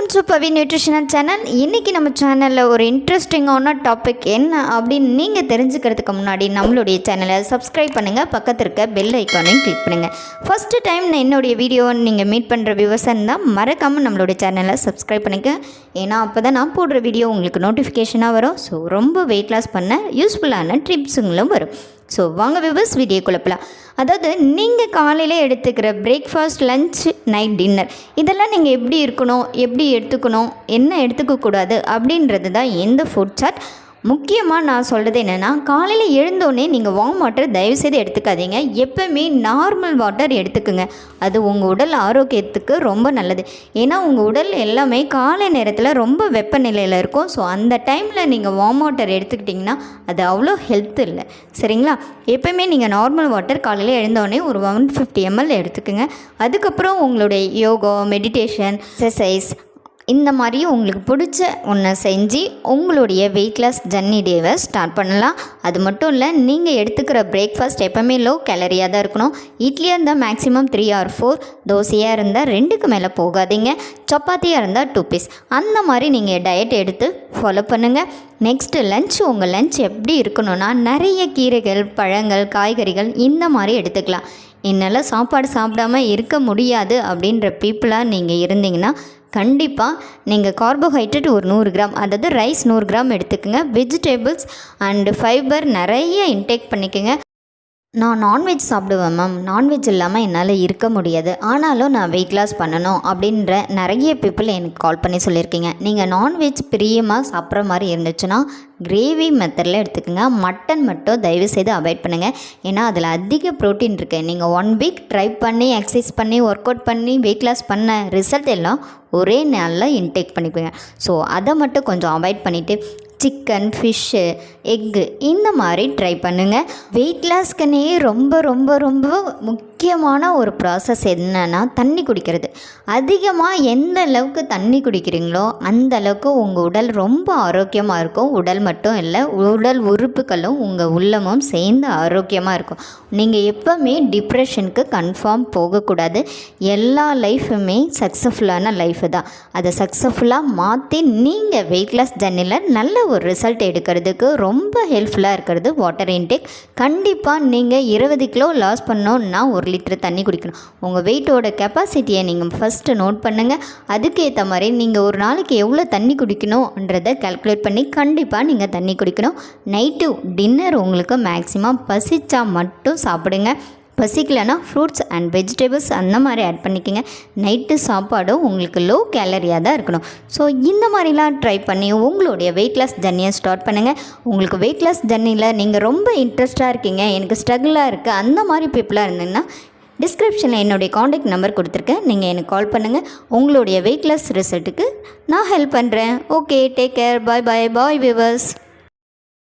Welcome to Pavi nutritional channel. இன்றைக்கி நம்ம சேனலில் ஒரு இன்ட்ரெஸ்டிங்கான டாபிக் என்ன அப்படின்னு நீங்கள் தெரிஞ்சுக்கிறதுக்கு முன்னாடி நம்மளுடைய சேனலை சப்ஸ்கிரைப் பண்ணுங்கள், பக்கத்தில் இருக்க பெல் ஐக்கானையும் கிளிக் பண்ணுங்கள். ஃபஸ்ட்டு டைம் என்னுடைய வீடியோவை நீங்கள் மீட் பண்ணுற வியூவர்ஸாக இருந்தால் மறக்காமல் நம்மளுடைய சேனலை சப்ஸ்கிரைப் பண்ணிக்க. ஏன்னா அப்போ தான் நான் போடுற வீடியோ உங்களுக்கு நோட்டிஃபிகேஷனாக வரும். ஸோ ரொம்ப வெயிட் லாஸ் பண்ண யூஸ்ஃபுல்லான டிப்ஸுங்களும் வரும். ஸோ வாங்க வியூவர்ஸ் வீடியோக்குள்ள போகலாம். அதாவது நீங்கள் காலையில் எடுத்துக்கிற பிரேக்ஃபாஸ்ட், லஞ்ச், நைட் டின்னர் இதெல்லாம் நீங்கள் எப்படி இருக்கணும், எப்படி எடுத்துக்கணும், என்ன எடுத்துக்கக்கூடாது அப்படின்றது தான் எந்த ஃபுட் சார்ட். முக்கியமாக நான் சொல்கிறது என்னென்னா, காலையில் எழுந்தோடனே நீங்கள் வார்ம் வாட்டர் தயவுசெய்து எடுத்துக்காதீங்க. எப்போவுமே நார்மல் வாட்டர் எடுத்துக்குங்க. அது உங்கள் உடல் ஆரோக்கியத்துக்கு ரொம்ப நல்லது. ஏன்னா உங்கள் உடல் எல்லாமே காலை நேரத்தில் ரொம்ப வெப்பநிலையில் இருக்கும். ஸோ அந்த டைமில் நீங்கள் வார்ம் வாட்டர் எடுத்துக்கிட்டிங்கன்னா அது அவ்வளோ ஹெல்த் இல்லை, சரிங்களா? எப்போவுமே நீங்கள் நார்மல் வாட்டர் காலையில் எழுந்தோடனே ஒரு 150 ml எடுத்துக்குங்க. அதுக்கப்புறம் உங்களுடைய யோகா, மெடிடேஷன், எக்ஸசைஸ் இந்த மாதிரி உங்களுக்கு பிடிச்ச ஒன்றை செஞ்சு உங்களுடைய வெயிட் லாஸ் ஜர்னி டேவை ஸ்டார்ட் பண்ணலாம். அது மட்டும் இல்லை, நீங்கள் எடுத்துக்கிற பிரேக்ஃபாஸ்ட் எப்போவுமே லோ கேலரியாக தான் இருக்கணும். இட்லியாக இருந்தால் மேக்ஸிமம் 3 or 4, தோசையாக இருந்தால் 2க்கு மேலே போகாதீங்க, சப்பாத்தியாக இருந்தால் 2 பீஸ், அந்த மாதிரி நீங்கள் டயட் எடுத்து ஃபாலோ பண்ணுங்கள். Next lunch. உங்கள் லஞ்ச் எப்படி இருக்கணும்னா நிறைய கீரைகள், பழங்கள், காய்கறிகள் இந்த மாதிரி எடுத்துக்கலாம். என்னால் சாப்பாடு சாப்பிடாமல் இருக்க முடியாது அப்படின்ற பீப்புளாக நீங்கள் இருந்தீங்கன்னா கண்டிப்பாக நீங்கள் கார்போஹைட்ரேட் ஒரு 100 கிராம், அதாவது ரைஸ் 100 கிராம் எடுத்துக்கோங்க. வெஜிடபிள்ஸ் அண்டு ஃபைபர் நிறைய இன்டேக் பண்ணிக்கோங்க. நான் நான்வெஜ் சாப்பிடுவேன் மேம், நான்வெஜ் இல்லாமல் என்னால் இருக்க முடியாது, ஆனாலும் நான் வெயிட் லாஸ் பண்ணணும் அப்படின்ற நிறைய பீப்புள் எனக்கு கால் பண்ணி சொல்லியிருக்கீங்க. நீங்கள் நான்வெஜ் பிரியமாக சாப்பிட்ற மாதிரி இருந்துச்சுன்னா கிரேவி மெத்தடில் எடுத்துக்கோங்க. மட்டன் மட்டும் தயவுசெய்து அவாய்ட் பண்ணுங்கள். ஏன்னா அதில் அதிக ப்ரோட்டீன் இருக்குது. நீங்கள் 1 வீக் ட்ரை பண்ணி, எக்ஸசைஸ் பண்ணி, ஒர்க் அவுட் பண்ணி வெயிட் லாஸ் பண்ண ரிசல்ட் எல்லாம் ஒரே நாளில் இன்டேக் பண்ணிக்குவேங்க. ஸோ அதை மட்டும் கொஞ்சம் அவாய்ட் பண்ணிவிட்டு சிக்கன், ஃபிஷ்ஷு, எக்கு இந்த மாதிரி ட்ரை பண்ணுங்கள். வெயிட் லாஸ்க்குன்னே ரொம்ப ரொம்ப ரொம்ப முக்கியமான ஒரு ப்ராசஸ் என்னென்னா தண்ணி குடிக்கிறது. அதிகமாக எந்த அளவுக்கு தண்ணி குடிக்கிறீங்களோ அந்த அளவுக்கு உங்கள் உடல் ரொம்ப ஆரோக்கியமாக இருக்கும். உடல் மட்டும் இல்லை, உடல் உறுப்புகளும் உங்கள் உள்ளமும் சேர்ந்து ஆரோக்கியமாக இருக்கும். நீங்கள் எப்போவுமே டிப்ரெஷனுக்கு கன்ஃபார்ம் போகக்கூடாது. எல்லா லைஃபுமே சக்ஸஸ்ஃபுல்லான லைஃபு தான். அதை சக்ஸஸ்ஃபுல்லாக மாற்றி நீங்கள் வெயிட் லாஸ் ஜர்னியில் நல்ல ஒரு ரிசல்ட் எடுக்கிறதுக்கு ரொம்ப ஹெல்ப்ஃபுல்லாக இருக்கிறது வாட்டர் இன்டேக். கண்டிப்பாக நீங்கள் 20 கிலோ லாஸ் பண்ணோன்னா 1 லிட்டர் தண்ணி குடிக்கணும். உங்கள் வெயிட்டோட கெப்பாசிட்டியை நீங்கள் ஃபஸ்ட்டு நோட் பண்ணுங்கள். அதுக்கேற்ற மாதிரி நீங்கள் ஒரு நாளைக்கு எவ்வளோ தண்ணி குடிக்கணுன்றதை கால்குலேட் பண்ணி கண்டிப்பாக நீங்கள் தண்ணி குடிக்கணும். நைட்டு டின்னர் உங்களுக்கு மேக்ஸிமம் பசிச்சா மட்டும் சாப்பிடுங்க. பசிக்கலைன்னா ஃப்ரூட்ஸ் அண்ட் வெஜிடபிள்ஸ் அந்த மாதிரி ஆட் பண்ணிக்கோங்க. நைட்டு சாப்பாடும் உங்களுக்கு லோ கேலரியாக தான் இருக்கணும். ஸோ இந்த மாதிரிலாம் ட்ரை பண்ணி உங்களுடைய வெயிட் லாஸ் ஜர்னியை ஸ்டார்ட் பண்ணுங்கள். உங்களுக்கு வெயிட் லாஸ் ஜர்னியில் நீங்கள் ரொம்ப இன்ட்ரெஸ்ட்டாக இருக்கீங்க, எனக்கு ஸ்ட்ரகிளாக இருக்குது, அந்த மாதிரி பீப்புளாக இருந்தீங்கன்னா டிஸ்கிரிப்ஷனில் என்னுடைய காண்டாக்ட் நம்பர் கொடுத்துருக்கேன். நீங்கள் எனக்கு கால் பண்ணுங்கள். உங்களுடைய வெயிட் லாஸ் ரிசல்ட்டுக்கு நான் ஹெல்ப் பண்ணுறேன். ஓகே, டேக் கேர், பாய் பாய், பாய் வியூவர்ஸ்.